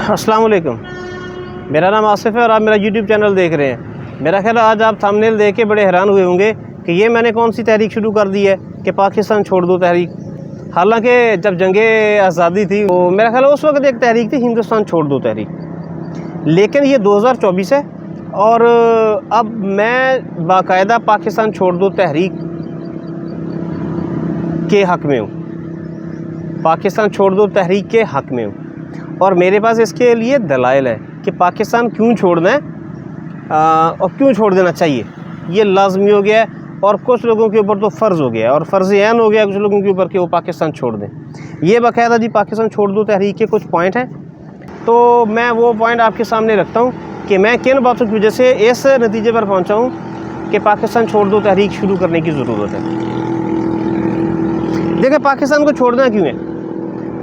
अस्सलाम वालेकुम। मेरा नाम आसिफ है और आप मेरा यूट्यूब चैनल देख रहे हैं। मेरा ख्याल आज आप थंबनेल देख के बड़े हैरान हुए होंगे कि ये मैंने कौन सी तहरीक शुरू कर दी है कि पाकिस्तान छोड़ दो तहरीक। हालांकि जब जंगे आज़ादी थी तो मेरा ख्याल उस वक्त एक तहरीक थी हिंदुस्तान छोड़ दो तहरीक, लेकिन ये 2024 है और अब मैं बाकायदा पाकिस्तान छोड़ दो तहरीक के हक़ में हूँ, पाकिस्तान छोड़ दो तहरीक के हक़ में हूँ और मेरे पास इसके लिए दलाइल है कि पाकिस्तान क्यों छोड़ना है और क्यों छोड़ देना चाहिए। ये लाजमी हो गया है और कुछ लोगों के ऊपर तो फ़र्ज़ हो गया है और फ़र्ज़ ऐन हो गया है कुछ लोगों के ऊपर कि वो पाकिस्तान छोड़ दें। ये बाकायदा जी पाकिस्तान छोड़ दो तहरीक के कुछ पॉइंट हैं, तो मैं वो पॉइंट आपके सामने रखता हूँ कि मैं किन बातों की वजह से इस नतीजे पर पहुँचा हूँ कि पाकिस्तान छोड़ दो तहरीक शुरू करने की ज़रूरत है। देखिए, पाकिस्तान को छोड़ना क्यों है?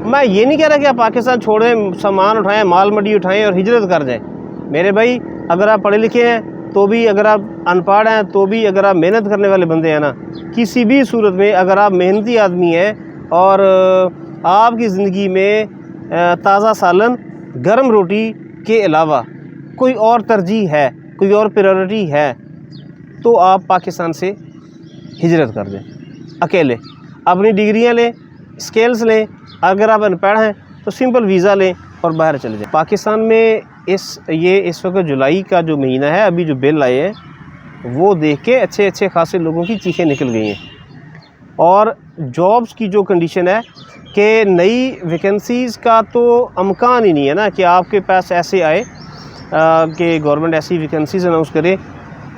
मैं ये नहीं कह रहा कि आप पाकिस्तान छोड़ें, सामान उठाएं, माल मडी उठाएं और हिजरत कर जाएं। मेरे भाई, अगर आप पढ़े लिखे हैं तो भी, अगर आप अनपढ़ हैं तो भी, अगर आप मेहनत करने वाले बंदे हैं ना, किसी भी सूरत में अगर आप मेहनती आदमी हैं और आपकी ज़िंदगी में ताज़ा सालन गर्म रोटी के अलावा कोई और तरजीह है, कोई और प्रायोरिटी है, तो आप पाकिस्तान से हिजरत कर दें अकेले। अपनी डिग्रियाँ लें, स्किल्स लें, अगर आप अनपढ़ हैं तो सिंपल वीज़ा लें और बाहर चले जाएं। पाकिस्तान में इस वक्त जुलाई का जो महीना है, अभी जो बिल आए हैं वो देख के अच्छे खासे लोगों की चीखें निकल गई हैं। और जॉब्स की जो कंडीशन है कि नई वैकेंसीज़ का तो अमकान ही नहीं है ना कि आपके पास ऐसे आए कि गवर्नमेंट ऐसी वैकेंसीज़ अनाउंस करे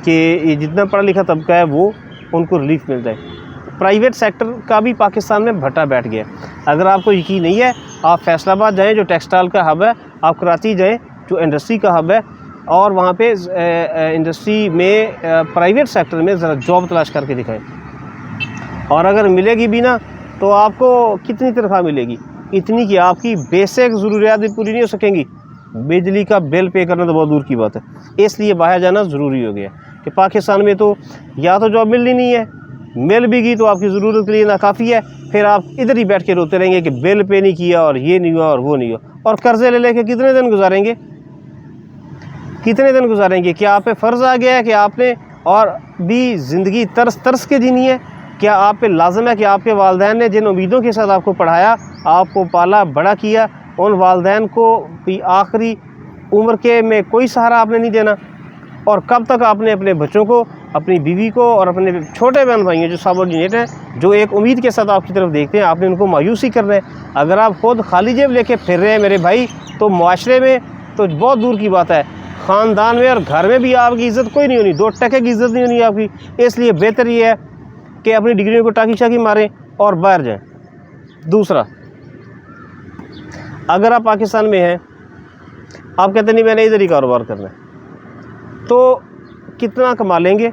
कि ये जितना पढ़ा लिखा तबका है वो उनको रिलीफ मिल जाए। प्राइवेट सेक्टर का भी पाकिस्तान में भट्टा बैठ गया। अगर आपको यकीन नहीं है, आप फैसलाबाद जाएं जो टेक्सटाइल का हब है, आप कराची जाएं जो इंडस्ट्री का हब है और वहाँ पे इंडस्ट्री में प्राइवेट सेक्टर में ज़रा जॉब तलाश करके दिखाएं। और अगर मिलेगी भी ना तो आपको कितनी तनख्वाह मिलेगी? इतनी कि आपकी बेसिक ज़रूरियात भी पूरी नहीं हो सकेंगी। बिजली का बिल पे करना तो बहुत दूर की बात है। इसलिए बाहर जाना ज़रूरी हो गया कि पाकिस्तान में तो या तो जॉब मिलनी नहीं है, मिल भी गई तो आपकी ज़रूरत के लिए नाकाफ़ी है, फिर आप इधर ही बैठ के रोते रहेंगे कि बिल पे नहीं किया और ये नहीं हुआ और वो नहीं हुआ। और कर्ज़े ले लेके कितने दिन गुजारेंगे? क्या आप पे फ़र्ज़ आ गया है कि आपने और भी ज़िंदगी तरस के जीनी है? क्या आप पे लाजम है कि आपके वालिदैन ने जिन उम्मीदों के साथ आपको पढ़ाया, आपको पाला बड़ा किया, उन वालिदैन को आखिरी उम्र के में कोई सहारा आपने नहीं देना? और कब तक आपने अपने बच्चों को, अपनी बीवी को और अपने छोटे बहन भाइयों जो सबॉर्डिनेट हैं, जो एक उम्मीद के साथ आपकी तरफ देखते हैं, आपने उनको मायूसी करना है? अगर आप खुद खाली जेब लेके फिर रहे हैं मेरे भाई, तो मुआशरे में तो बहुत दूर की बात है, ख़ानदान में और घर में भी आपकी इज़्ज़त कोई नहीं होनी, 2 टके की इज़्ज़त नहीं होनी आपकी। इसलिए बेहतर ये है कि अपनी डिग्रियों को टाँकी शाकी मारें और बाहर जाएँ। दूसरा, अगर आप पाकिस्तान में हैं, आप कहते नहीं मैंने इधर ही कारोबार करना है, तो कितना कमा लेंगे?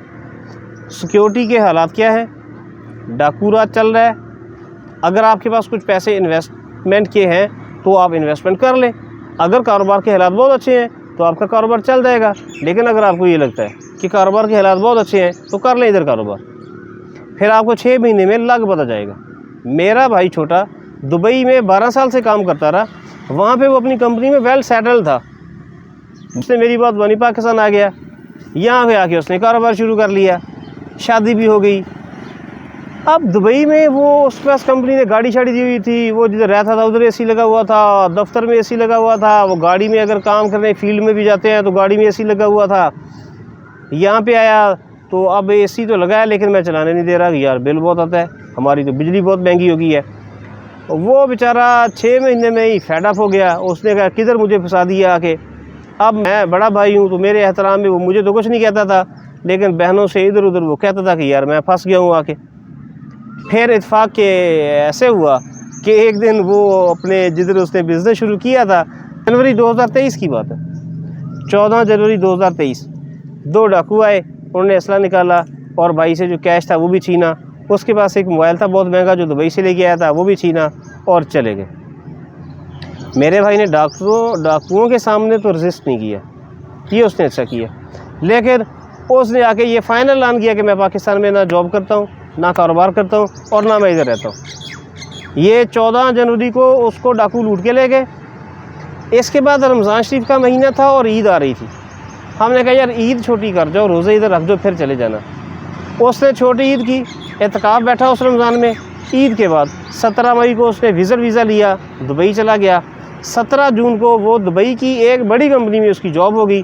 सिक्योरिटी के हालात क्या हैं? डाकू राज चल रहा है। अगर आपके पास कुछ पैसे इन्वेस्टमेंट के हैं तो आप इन्वेस्टमेंट कर लें। अगर कारोबार के हालात बहुत अच्छे हैं तो आपका कारोबार चल जाएगा। लेकिन अगर आपको ये लगता है कि कारोबार के हालात बहुत अच्छे हैं तो कर लें इधर कारोबार, फिर आपको 6 महीने में लाग पता जाएगा। मेरा भाई छोटा दुबई में 12 साल से काम करता रहा, वहाँ पर वो अपनी कंपनी में वेल सेटल था। उसने मेरी बात बनी, पाकिस्तान आ गया, यहाँ पे आके उसने कारोबार शुरू कर लिया, शादी भी हो गई। अब दुबई में वो उसके पास कंपनी ने गाड़ी शाड़ी दी हुई थी, वो जिधर रहता था उधर एसी लगा हुआ था, दफ्तर में एसी लगा हुआ था, वो गाड़ी में अगर काम करने फील्ड में भी जाते हैं तो गाड़ी में एसी लगा हुआ था। यहाँ पे आया तो अब एसी तो लगाया लेकिन मैं चलाने नहीं दे रहा कि यार बिल बहुत आता है, हमारी तो बिजली बहुत महंगी हो गई है। वो बेचारा 6 महीने में ही फेड अप हो गया। उसने कहा किधर मुझे फंसा दिया आके। अब मैं बड़ा भाई हूँ तो मेरे एहतराम में वो मुझे तो कुछ नहीं कहता था, लेकिन बहनों से इधर उधर वो कहता था कि यार मैं फंस गया हूँ आके। फिर इत्तेफाक के ऐसे हुआ कि एक दिन वो अपने जिधर उसने बिज़नेस शुरू किया था, जनवरी 2023 की बात है, 14 जनवरी 2023, 2 डाकू आए, उन्होंने असला निकाला और भाई से जो कैश था वो भी छीना। उसके पास एक मोबाइल था बहुत महंगा जो दुबई से लेके आया था, वो भी छीना और चले गए। मेरे भाई ने डाकुओं के सामने तो रजिस्ट नहीं किया, ये उसने अच्छा किया, लेकिन उसने आके ये फाइनल ऐलान किया कि मैं पाकिस्तान में ना जॉब करता हूँ, ना कारोबार करता हूँ और ना मैं इधर रहता हूँ। ये 14 जनवरी को उसको डाकू लूट के ले गए इसके बाद रमज़ान शरीफ का महीना था और ईद आ रही थी। हमने कहा यार ईद छोटी कर जाओ, रोज़े इधर रख दो, फिर चले जाना। उसने छोटी ईद की, एतकाफ़ बैठा उस रमज़ान में। ईद के बाद 17 मई को उसने विज़िट वीज़ा लिया, दुबई चला गया। 17 जून को वो दुबई की एक बड़ी कंपनी में उसकी जॉब हो गई।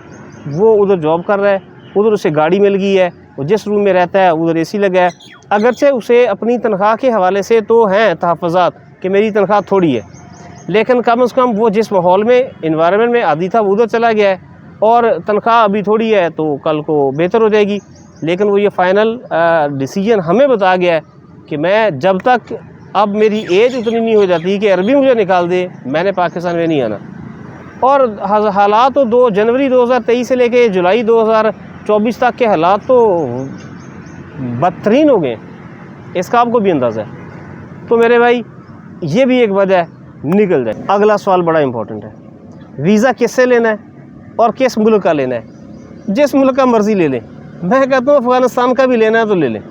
वो उधर जॉब कर रहा है, उधर उसे गाड़ी मिल गई है, वो जिस रूम में रहता है उधर एसी लगा है। अगरचे उसे अपनी तनख्वाह के हवाले से तो हैं तहफ़्फ़ुज़ात कि मेरी तनख्वाह थोड़ी है, लेकिन कम से कम वो जिस माहौल में इन्वायरमेंट में आदी था वो उधर चला गया है, और तनख्वाह अभी थोड़ी है तो कल को बेहतर हो जाएगी। लेकिन वो ये फ़ाइनल डिसीजन हमें बता गया है कि मैं जब तक अब मेरी एज उतनी नहीं हो जाती कि अरबी मुझे निकाल दे, मैंने पाकिस्तान में नहीं आना। और हालात तो 2 जनवरी 2023 से लेके जुलाई 2024 तक के हालात तो बदतरीन हो गए, इसका आपको भी अंदाज़ा है। तो मेरे भाई ये भी एक वजह है, निकल जाए। अगला सवाल बड़ा इंपॉर्टेंट है, वीज़ा किससे लेना है और किस मुल्क का लेना है। जिस मुल्क का मर्ज़ी ले लें, मैं कहता हूँ अफ़गानिस्तान का भी लेना है तो ले लें,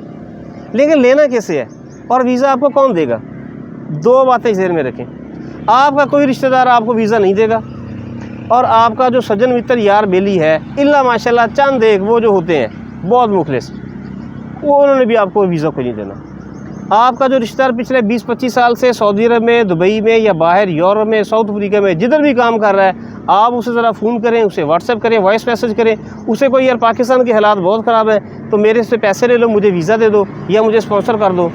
लेकिन लेना कैसे है और वीज़ा आपको कौन देगा। 2 बातें ज़हन में रखें, आपका कोई रिश्तेदार आपको वीज़ा नहीं देगा, और आपका जो सज्जन मित्र यार बेली है, इल्ला माशाल्लाह चंद एक वो जो होते हैं बहुत मुखलिस, वो उन्होंने भी आपको वीज़ा को नहीं देना। आपका जो रिश्तेदार पिछले 20-25 साल से सऊदी अरब में, दुबई में या बाहर यूरोप में, साउथ अफ्रीका में जिधर भी काम कर रहा है, आप उसे ज़रा फ़ोन करें, उसे व्हाट्सएप करें, वॉइस मैसेज करें, उसे कोई यार पाकिस्तान के हालात बहुत ख़राब है तो मेरे से पैसे ले लो, मुझे वीज़ा दे दो या मुझे स्पॉन्सर कर दो,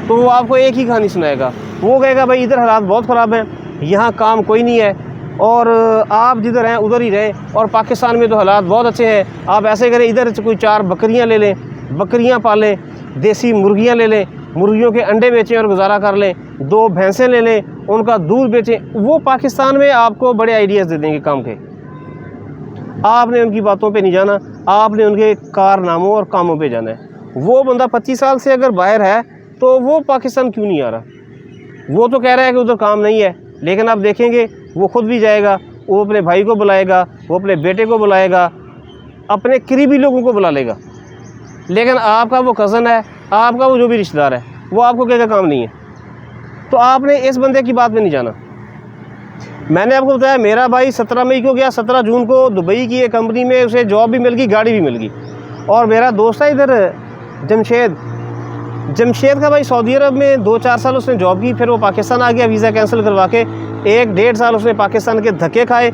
तो वो आपको एक ही कहानी सुनाएगा। वो कहेगा भाई इधर हालात बहुत ख़राब हैं, यहाँ काम कोई नहीं है, और आप जिधर हैं उधर ही रहें, और पाकिस्तान में तो हालात बहुत अच्छे हैं, आप ऐसे करें इधर कोई 4 बकरियाँ ले लें, बकरियाँ पालें, देसी मुर्गियाँ ले लें, मुर्गियों के अंडे बेचें और गुजारा कर लें, 2 भैंसें ले लें, उनका दूध बेचें। वो पाकिस्तान में आपको बड़े आइडियाज़ दे देंगे काम के। आपने उनकी बातों पे नहीं जाना, आपने उनके कारनामों और कामों पे जाना है। वो बंदा 25 साल से अगर बाहर है तो वो पाकिस्तान क्यों नहीं आ रहा। वो तो कह रहा है कि उधर काम नहीं है, लेकिन आप देखेंगे वो खुद भी जाएगा, वो अपने भाई को बुलाएगा, वो अपने बेटे को बुलाएगा, अपने करीबी लोगों को बुला लेगा। लेकिन आपका वो कज़न है, आपका वो जो भी रिश्तेदार है, वो आपको कहेगा काम नहीं है। तो आपने इस बंदे की बात में नहीं जाना। मैंने आपको बताया मेरा भाई 17 मई को गया, 17 जून को दुबई की एक कंपनी में उसे जॉब भी मिल गई, गाड़ी भी मिल गई। और मेरा दोस्त है इधर जमशेद का भाई सऊदी अरब में 2-4 साल उसने जॉब की, फिर वो पाकिस्तान आ गया वीज़ा कैंसिल करवा के। 1-1.5 साल उसने पाकिस्तान के धक्के खाए,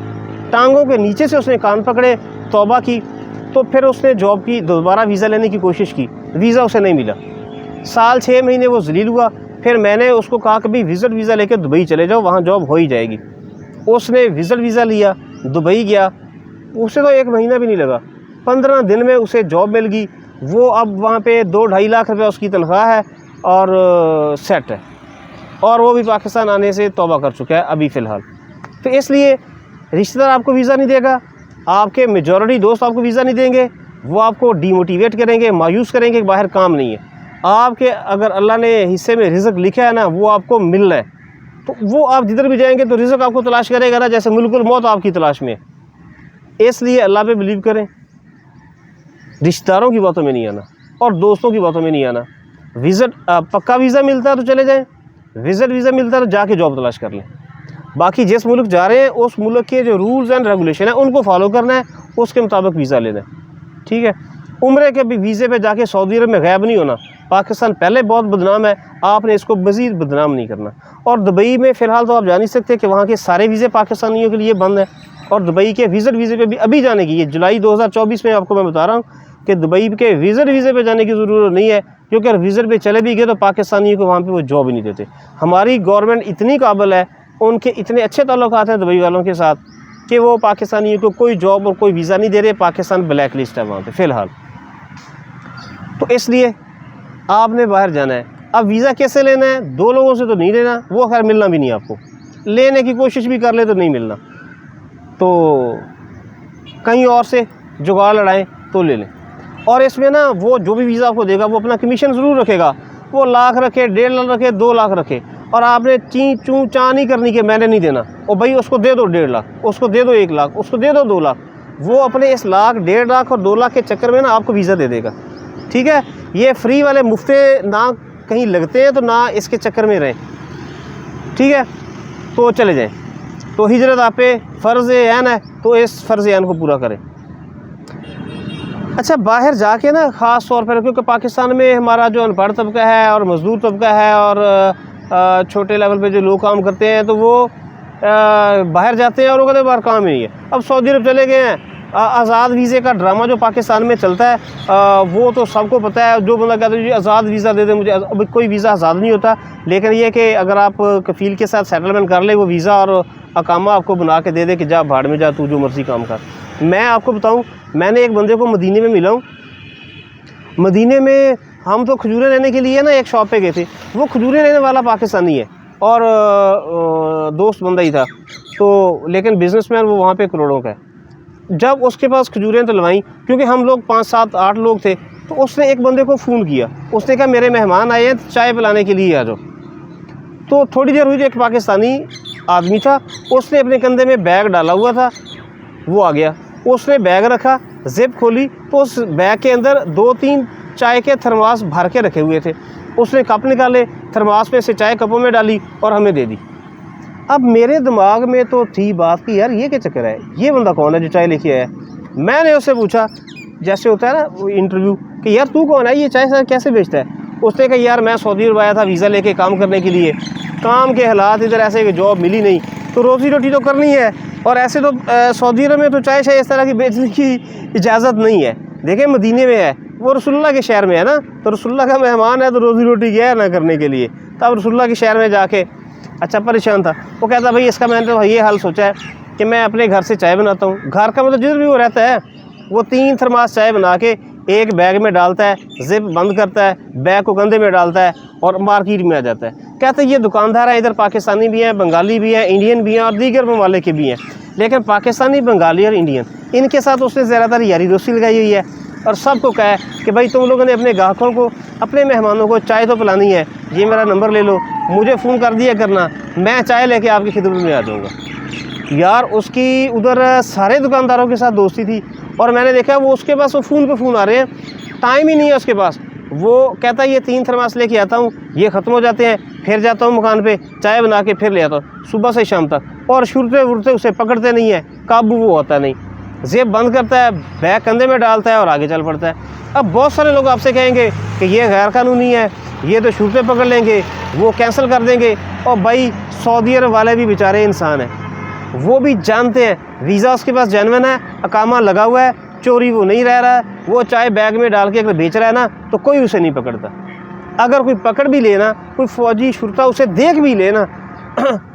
टांगों के नीचे से उसने कान पकड़े, तौबा की, तो फिर उसने जॉब की, दोबारा वीज़ा लेने की कोशिश की, वीज़ा उसे नहीं मिला। साल 6 महीने वो जलील हुआ। फिर मैंने उसको कहा कि भाई विज़िट वीज़ा लेकर दुबई चले जाओ, वहाँ जॉब हो ही जाएगी। उसने विज़िट वीज़ा लिया, दुबई गया, उसे तो 1 महीना भी नहीं लगा, 15 दिन में उसे जॉब मिल गई। वो अब वहाँ पे 2-2.5 लाख रुपये उसकी तनख्वाह है और सेट है, और वो भी पाकिस्तान आने से तौबा कर चुका है अभी फ़िलहाल। तो इसलिए रिश्तेदार आपको वीज़ा नहीं देगा, आपके मेजॉरिटी दोस्त आपको वीज़ा नहीं देंगे, वो आपको डीमोटिवेट करेंगे, मायूस करेंगे कि बाहर काम नहीं है। आपके अगर अल्लाह ने हिस्से में रिज़्क लिखा है ना, वो आपको मिलना है, तो वो आप जिधर भी जाएंगे तो रिज़्क आपको तलाश करेगा ना, जैसे मुल्कुल मौत आपकी तलाश में है। इसलिए अल्लाह पे बिलीव करें, रिश्तेदारों की बातों में नहीं आना और दोस्तों की बातों में नहीं आना। विज़िट पक्का वीज़ा मिलता है तो चले जाएं, विज़िट वीज़ा मिलता है तो जाके जॉब तलाश कर लें। बाकी जिस मुल्क जा रहे हैं उस मुल्क के जो रूल्स एंड रेगुलेशन है उनको फॉलो करना है, उसके मुताबिक वीज़ा लेना है, ठीक है। उम्रे के भी वीज़े पे जाके सऊदी अरब में गायब नहीं होना। पाकिस्तान पहले बहुत बदनाम है, आपने इसको मज़ीद बदनाम नहीं करना। और दुबई में फ़िलहाल तो आप जान ही सकते हैं कि वहाँ के सारे वीज़े पाकिस्तानियों के लिए बंद हैं, और दुबई के विज़िट वीज़े पे भी अभी जाने की, ये जुलाई 2024 में आपको मैं बता रहा हूँ कि दुबई के विज़िट वीज़े पे जाने की ज़रूरत नहीं है, क्योंकि अगर विज़िट पे चले भी गए तो पाकिस्तानियों को वहाँ पे वो जॉब ही नहीं देते। हमारी गवर्नमेंट इतनी काबिल है, उनके इतने अच्छे ताल्लुकात हैं दुबई वालों के साथ कि वो पाकिस्तानियों को कोई जॉब और कोई वीज़ा नहीं दे रहे। पाकिस्तान ब्लैक लिस्ट है वहाँ पे फ़िलहाल। तो इसलिए आपने बाहर जाना है। अब वीज़ा कैसे लेना है, 2 लोगों से तो नहीं लेना, वो खैर मिलना भी नहीं, आपको लेने की कोशिश भी कर ले तो नहीं मिलना, तो कहीं और से जुगाड़ लड़ाएं तो ले लें। और इसमें ना वो जो भी वीज़ा आपको देगा वो अपना कमीशन ज़रूर रखेगा, वो लाख रखे, 1.5 लाख रखे, 2 लाख रखे, और आपने ची चूँ चा नहीं करनी कि मैंने नहीं देना, और भाई उसको दे दो 1.5 लाख, उसको दे दो 1 लाख, उसको दे दो 2 लाख। वो अपने इस लाख, 1.5 लाख और 2 लाख के चक्कर में ना आपको वीज़ा दे देगा, ठीक है। ये फ्री वाले मुफ्ते ना कहीं लगते हैं, तो ना इसके चक्कर में रहें, ठीक है। तो चले जाएं। तो हिजरत आप पे फ़र्ज़ ऐन है, तो इस फ़र्ज़ ऐन को पूरा करें। अच्छा, बाहर जाके ना ख़ास तौर पर, क्योंकि पाकिस्तान में हमारा जो अनपढ़ तबका है और मज़दूर तबका है और छोटे लेवल पे जो लोग काम करते हैं, तो वो बाहर जाते हैं और वो कहते हैं बाहर काम ही नहीं है। अब सऊदी अरब चले गए हैं, आज़ाद वीज़े का ड्रामा जो पाकिस्तान में चलता है वो तो सबको पता है। जो बंदा कहता है जी आज़ाद वीज़ा दे दे मुझे, अब कोई वीज़ा आज़ाद नहीं होता। लेकिन ये कि अगर आप कफ़ील के साथ सेटलमेंट कर ले, वो वीज़ा और अकामा आपको बना के दे दे कि जा भाड़ में जा, तू जो मर्ज़ी काम कर। मैं आपको बताऊँ, मैंने एक बंदे को मदीने में मिला हूँ। मदीने में हम तो खजूरें लेने के लिए ना एक शॉप पे गए थे, वो खजूरें लेने वाला पाकिस्तानी है और दोस्त बंदा ही था, तो लेकिन बिज़नेसमैन वो वहाँ पे करोड़ों का है। जब उसके पास खजूरें डलवाई, क्योंकि हम लोग 5, 7, 8 लोग थे, तो उसने एक बंदे को फ़ोन किया। उसने कहा मेरे मेहमान आए हैं, चाय पिलाने के लिए आ जाओ। तो थोड़ी देर हुई तो एक पाकिस्तानी आदमी था, उसने अपने कंधे में बैग डाला हुआ था, वो आ गया। उसने बैग रखा, जिप खोली तो उस बैग के अंदर 2-3 चाय के थर्मास भर के रखे हुए थे। उसने कप निकाले, थर्मास में से चाय कपों में डाली और हमें दे दी। अब मेरे दिमाग में तो थी बात कि यार ये क्या चक्कर है, ये बंदा कौन है जो चाय लेके आया। मैंने उससे पूछा, जैसे होता है ना इंटरव्यू, कि यार तू कौन है, ये चाय कैसे बेचता है। उसने कहा यार मैं सऊदी अरब आया था वीज़ा लेके काम करने के लिए, काम के हालात इधर ऐसे कि जॉब मिली नहीं, तो रोज़ी रोटी तो करनी है, और ऐसे तो सऊदी अरब में तो चाय शाय इस तरह की बेचने की इजाज़त नहीं है। देखें मदीने में है, वो रसूलुल्लाह के शहर में है ना, तो रसूलुल्लाह का मेहमान है, तो रोज़ी रोटी क्या है ना करने के लिए। तब रसूलुल्लाह के शहर में जाके अच्छा परेशान था। वो कहता भाई इसका मैंने तो ये हाल सोचा है कि मैं अपने घर से चाय बनाता हूँ। घर का मतलब जिधर भी वो रहता है, वो 3 थर्मास चाय बना के एक बैग में डालता है, जिप बंद करता है, बैग को कंधे में डालता है और मार्केट में आ जाता है। कहते हैं ये दुकानदार हैं, इधर पाकिस्तानी भी हैं, बंगाली भी हैं, इंडियन भी हैं और दीगर ममालिक के भी हैं। लेकिन पाकिस्तानी, बंगाली और इंडियन, इनके साथ उसने ज़्यादातर यारी दोस्ती लगाई हुई है और सबको कहा है कि भाई तुम लोगों ने अपने ग्राहकों को, अपने मेहमानों को चाय तो पिलानी है, ये मेरा नंबर ले लो, मुझे फ़ोन कर दिया करना, मैं चाय लेके आपकी खिदमत में आ जाऊँगा। यार उसकी उधर सारे दुकानदारों के साथ दोस्ती थी और मैंने देखा वो उसके पास वो फ़ोन पे फ़ोन आ रहे हैं, टाइम ही नहीं है उसके पास। वो कहता है ये 3 थर्मास लेके आता हूँ, ये ख़त्म हो जाते हैं, फिर जाता हूँ मकान पे चाय बना के फिर ले आता हूँ सुबह से शाम तक, और शुरते वुरते उसे पकड़ते नहीं है, काबू वो होता नहीं। जेब बंद करता है, बैग कंधे में डालता है और आगे चल पड़ता है। अब बहुत सारे लोग आपसे कहेंगे कि ये गैर कानूनी है, ये तो शुरते पकड़ लेंगे, वो कैंसिल कर देंगे। और भाई सऊदी अरब वाले भी बेचारे इंसान हैं, वो भी जानते हैं वीज़ा उसके पास जेन्युइन है, अकामा लगा हुआ है, चोरी वो नहीं रह रहा है, वो चाय बैग में डाल के अगर बेच रहा है ना, तो कोई उसे नहीं पकड़ता। अगर कोई पकड़ भी लेना, कोई फ़ौजी शुरता उसे देख भी लेना,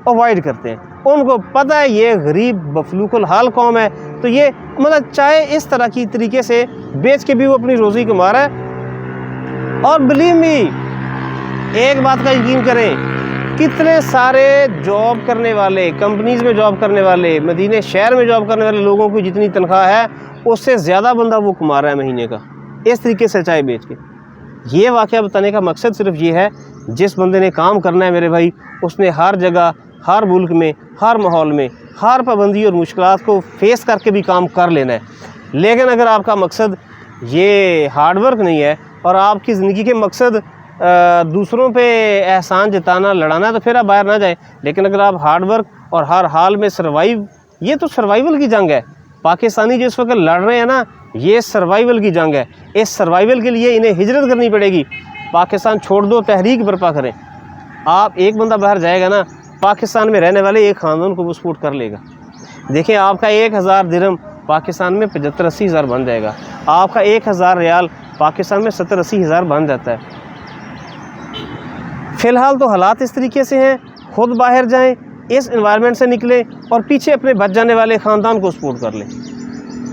अवॉइड करते हैं। उनको पता है ये गरीब बफलूकुल हाल कौम है, तो ये मतलब चाय इस तरह की तरीके से बेच के भी वो अपनी रोज़ी कमा रहा है। और बिलीव मी, एक बात का यकीन करें, कितने सारे जॉब करने वाले, कंपनीज़ में जॉब करने वाले, मदीने शहर में जॉब करने वाले लोगों की जितनी तनख्वाह है, उससे ज़्यादा बंदा वो कमा रहा है महीने का, इस तरीके से चाय बेच के। ये वाक़या बताने का मकसद सिर्फ ये है, जिस बंदे ने काम करना है मेरे भाई, उसने हर जगह, हर मुल्क में, हर माहौल में, हर पाबंदी और मुश्किलात को फेस करके भी काम कर लेना है। लेकिन अगर आपका मकसद ये हार्ड वर्क नहीं है और आपकी ज़िंदगी के मकसद दूसरों पे एहसान जताना, लड़ाना, तो फिर आप बाहर ना जाए। लेकिन अगर आप हार्ड वर्क और हर हाल में सर्वाइव, ये तो सर्वाइवल की जंग है। पाकिस्तानी जिस वक्त लड़ रहे हैं ना, ये सर्वाइवल की जंग है। इस सर्वाइवल के लिए इन्हें हिजरत करनी पड़ेगी। पाकिस्तान छोड़ दो, तहरीक बर्पा करें। आप एक बंदा बाहर जाएगा ना, पाकिस्तान में रहने वाले एक ख़ानदान को वो सपोर्ट कर लेगा। देखिए आपका 1000 दिरहम पाकिस्तान में 75-80 हज़ार बन जाएगा। आपका 1000 रियाल पाकिस्तान में 70-80 हज़ार बन जाता है। फ़िलहाल तो हालात इस तरीके से हैं, खुद बाहर जाएं, इस एनवायरनमेंट से निकलें और पीछे अपने बच जाने वाले ख़ानदान को सपोर्ट कर लें।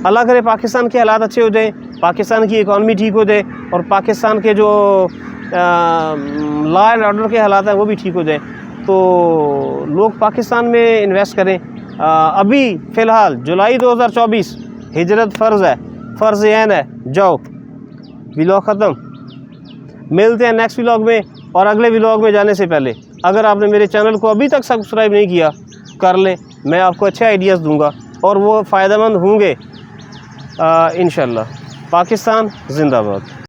अल्लाह करे पाकिस्तान के हालात अच्छे हो जाएं, पाकिस्तान की इकॉनमी ठीक हो जाए और पाकिस्तान के जो लॉ एंड ऑर्डर के हालात हैं वो भी ठीक हो जाए, तो लोग पाकिस्तान में इन्वेस्ट करें। अभी फ़िलहाल जुलाई 2024 हिजरत फ़र्ज़ है, फ़र्ज़ ऐन है। जाओ, व्लॉग ख़त्म। मिलते हैं नेक्स्ट व्लॉग में। और अगले व्लॉग में जाने से पहले अगर आपने मेरे चैनल को अभी तक सब्सक्राइब नहीं किया, कर लें। मैं आपको अच्छे आइडियाज़ दूंगा और वो फ़ायदेमंद होंगे इंशाल्लाह। पाकिस्तान ज़िंदाबाद।